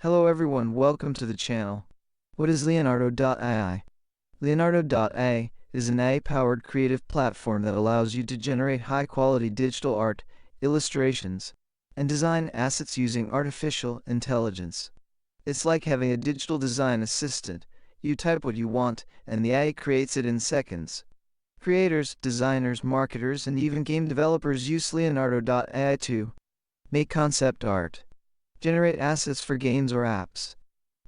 Hello everyone, welcome to the channel. What is Leonardoai? Leonardoai is an AI-powered creative platform that allows you to generate high-quality digital art, illustrations, and design assets using artificial intelligence. It's like having a digital design assistant. You type what you want, and the AI creates it in seconds. Creators, designers, marketers, and even game developers use Leonardoai to make concept art, generate assets for games or apps,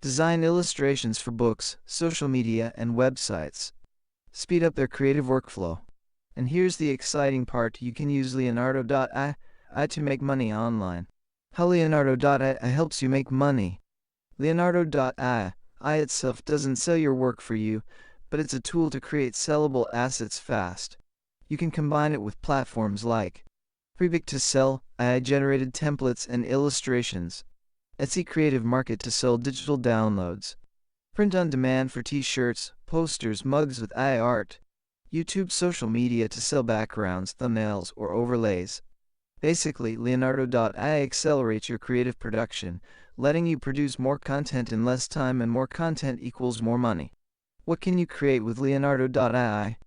design illustrations for books, social media, and websites, speed up their creative workflow. And here's the exciting part: you can use Leonardo.ai to make money online. How Leonardo.ai helps you make money. Leonardo.ai itself doesn't sell your work for you, but it's a tool to create sellable assets fast. You can combine it with platforms like Freebik to sell AI-generated templates and illustrations, Etsy Creative Market to sell digital downloads, Print on Demand for t-shirts, posters, mugs with AI art, YouTube social media to sell backgrounds, thumbnails, or overlays. Basically, Leonardo.ai accelerates your creative production, letting you produce more content in less time, and more content equals more money. What can you create with Leonardo.ai?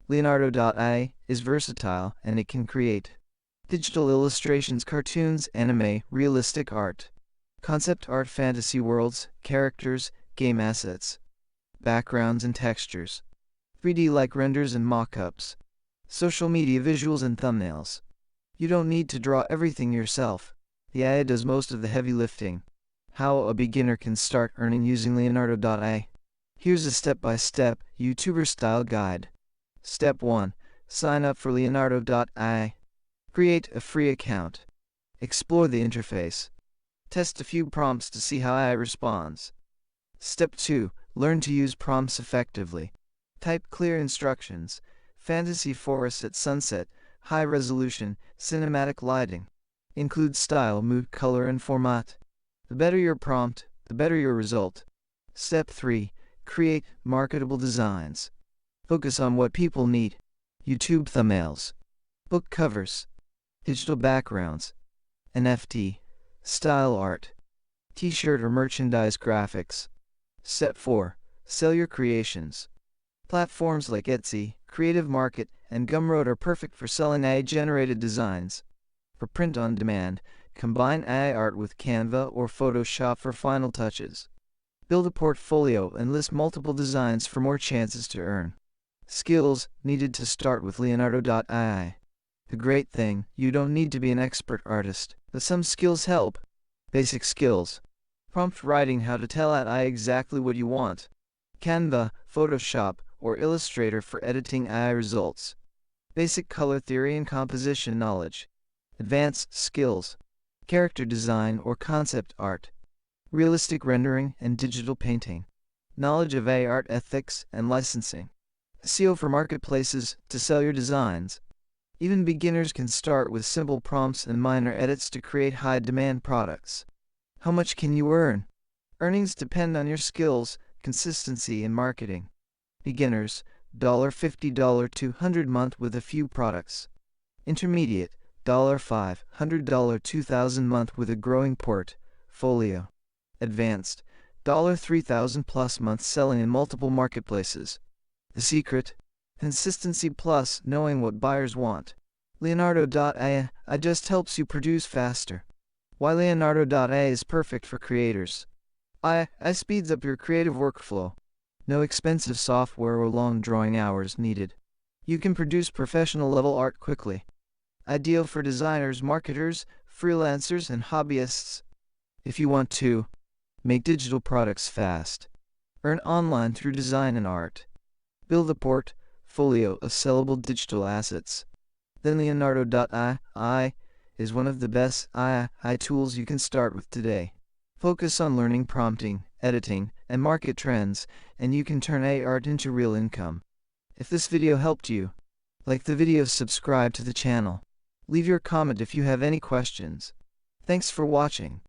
Leonardo.ai is versatile, and it can create digital illustrations, cartoons, anime, realistic art, concept art, fantasy worlds, characters, game assets, backgrounds and textures, 3D-like renders and mock-ups, social media visuals and thumbnails. You don't need to draw everything yourself. The AI does most of the heavy lifting. How a beginner can start earning using Leonardo.ai. Here's a step-by-step YouTuber-style guide. Step 1. Sign up for Leonardo.ai. Create a free account. Explore the interface. Test a few prompts to see how AI responds. Step 2. Learn to use prompts effectively. Type clear instructions. Fantasy forest at sunset. High resolution. Cinematic lighting. Include style, mood, color, and format. The better your prompt, the better your result. Step 3. Create marketable designs. Focus on what people need. YouTube thumbnails, book covers, digital backgrounds, NFT, style art, t-shirt or merchandise graphics. Step 4. Sell your creations. Platforms like Etsy, Creative Market, and Gumroad are perfect for selling AI-generated designs. For print on demand, combine AI art with Canva or Photoshop for final touches. Build a portfolio and list multiple designs for more chances to earn. Skills needed to start with Leonardo.ai. The great thing, you don't need to be an expert artist, but some skills help. Basic skills. Prompt writing: how to tell AI exactly what you want. Canva, Photoshop, or Illustrator for editing AI results. Basic color theory and composition knowledge. Advanced skills. Character design or concept art. Realistic rendering and digital painting. Knowledge of AI art ethics and licensing. SEO for marketplaces to sell your designs. Even beginners can start with simple prompts and minor edits to create high-demand products. How much can you earn? Earnings depend on your skills, consistency, and marketing. Beginners, $50 to $100 month with a few products. Intermediate, $500 $2,000 month with a growing portfolio. Advanced, $3,000 plus month selling in multiple marketplaces. The secret? Consistency plus knowing what buyers want. Leonardo.ai just helps you produce faster. Why Leonardo.ai is perfect for creators. AI speeds up your creative workflow. No expensive software or long drawing hours needed. You can produce professional level art quickly. Ideal for designers, marketers, freelancers, and hobbyists. If you want to make digital products fast, earn online through design and art, build a portfolio of sellable digital assets, then Leonardo.ai is one of the best AI tools you can start with today. Focus on learning prompting, editing, and market trends, and you can turn AI art into real income. If this video helped you, like the video, subscribe to the channel. Leave your comment if you have any questions. Thanks for watching.